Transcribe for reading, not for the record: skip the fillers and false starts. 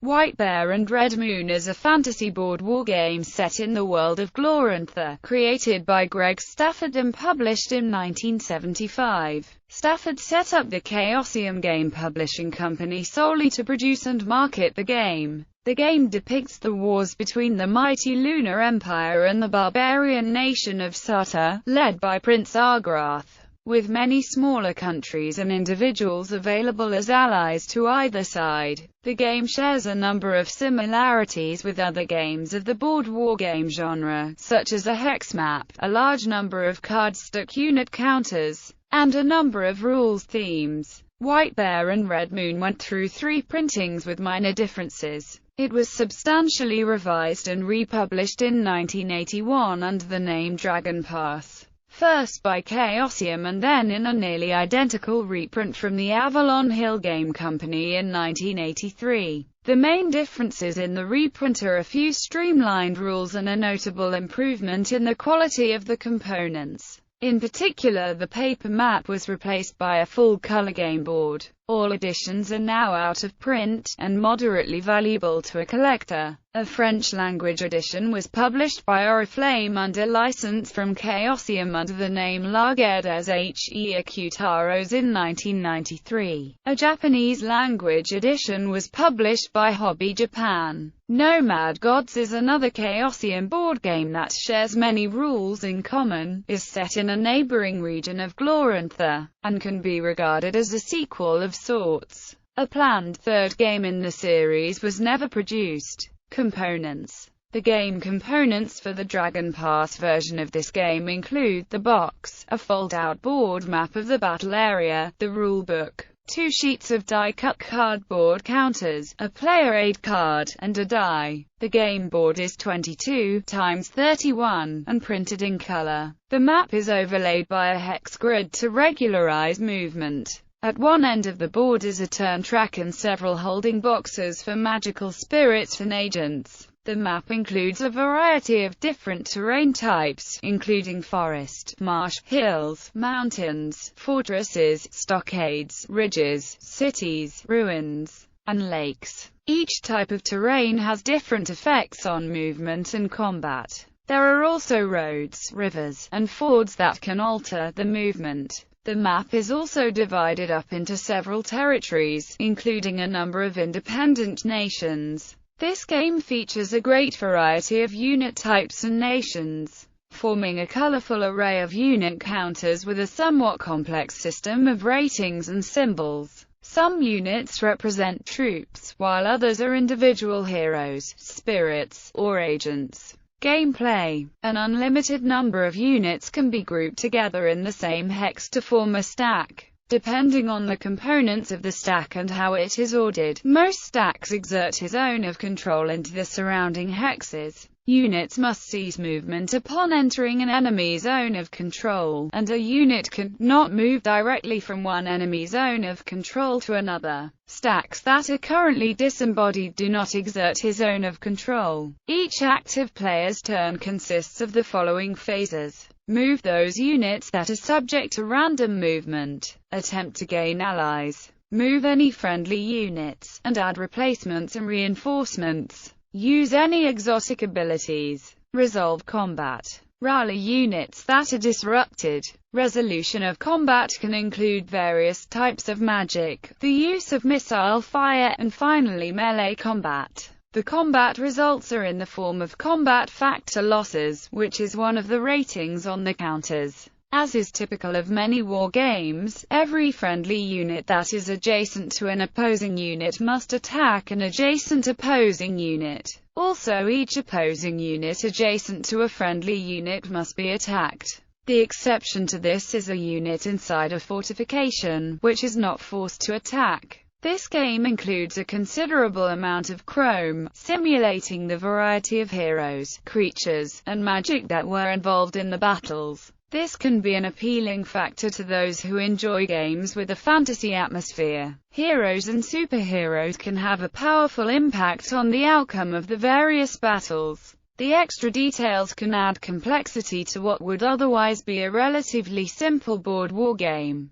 White Bear and Red Moon is a fantasy board wargame set in the world of Glorantha, created by Greg Stafford and published in 1975. Stafford set up the Chaosium game publishing company solely to produce and market the game. The game depicts the wars between the mighty Lunar Empire and the barbarian nation of Sarta, led by Prince Argrath, with many smaller countries and individuals available as allies to either side. The game shares a number of similarities with other games of the board wargame genre, such as a hex map, a large number of cardstock unit counters, and a number of rules themes. White Bear and Red Moon went through 3 printings with minor differences. It was substantially revised and republished in 1981 under the name Dragon Pass, first by Chaosium and then in a nearly identical reprint from the Avalon Hill Game Company in 1983. The main differences in the reprint are a few streamlined rules and a notable improvement in the quality of the components. In particular, the paper map was replaced by a full-color game board. All editions are now out of print, and moderately valuable to a collector. A French-language edition was published by Oriflame under license from Chaosium under the name La Guerre des Écutaros in 1993. A Japanese-language edition was published by Hobby Japan. Nomad Gods is another Chaosium board game that shares many rules in common, is set in a neighboring region of Glorantha, and can be regarded as a sequel of sorts. A planned third game in the series was never produced. Components. The game components for the Dragon Pass version of this game include the box, a fold-out board map of the battle area, the rulebook, 2 sheets of die-cut cardboard counters, a player aid card, and a die. The game board is 22 x 31 and printed in color. The map is overlaid by a hex grid to regularize movement. At one end of the board is a turn track and several holding boxes for magical spirits and agents. The map includes a variety of different terrain types, including forest, marsh, hills, mountains, fortresses, stockades, ridges, cities, ruins, and lakes. Each type of terrain has different effects on movement and combat. There are also roads, rivers, and fords that can alter the movement. The map is also divided up into several territories, including a number of independent nations. This game features a great variety of unit types and nations, forming a colorful array of unit counters with a somewhat complex system of ratings and symbols. Some units represent troops, while others are individual heroes, spirits, or agents. Gameplay. An unlimited number of units can be grouped together in the same hex to form a stack, depending on the components of the stack and how it is ordered. Most stacks exert his zone of control into the surrounding hexes. Units must cease movement upon entering an enemy zone of control, and a unit can not move directly from one enemy zone of control to another. Stacks that are currently disembodied do not exert his zone of control. Each active player's turn consists of the following phases. Move those units that are subject to random movement. Attempt to gain allies. Move any friendly units, and add replacements and reinforcements. Use any exotic abilities. Resolve combat. Rally units that are disrupted. Resolution of combat can include various types of magic, the use of missile fire, and finally melee combat. The combat results are in the form of combat factor losses, which is one of the ratings on the counters. As is typical of many war games, every friendly unit that is adjacent to an opposing unit must attack an adjacent opposing unit. Also, each opposing unit adjacent to a friendly unit must be attacked. The exception to this is a unit inside a fortification, which is not forced to attack. This game includes a considerable amount of chrome, simulating the variety of heroes, creatures, and magic that were involved in the battles. This can be an appealing factor to those who enjoy games with a fantasy atmosphere. Heroes and superheroes can have a powerful impact on the outcome of the various battles. The extra details can add complexity to what would otherwise be a relatively simple board war game.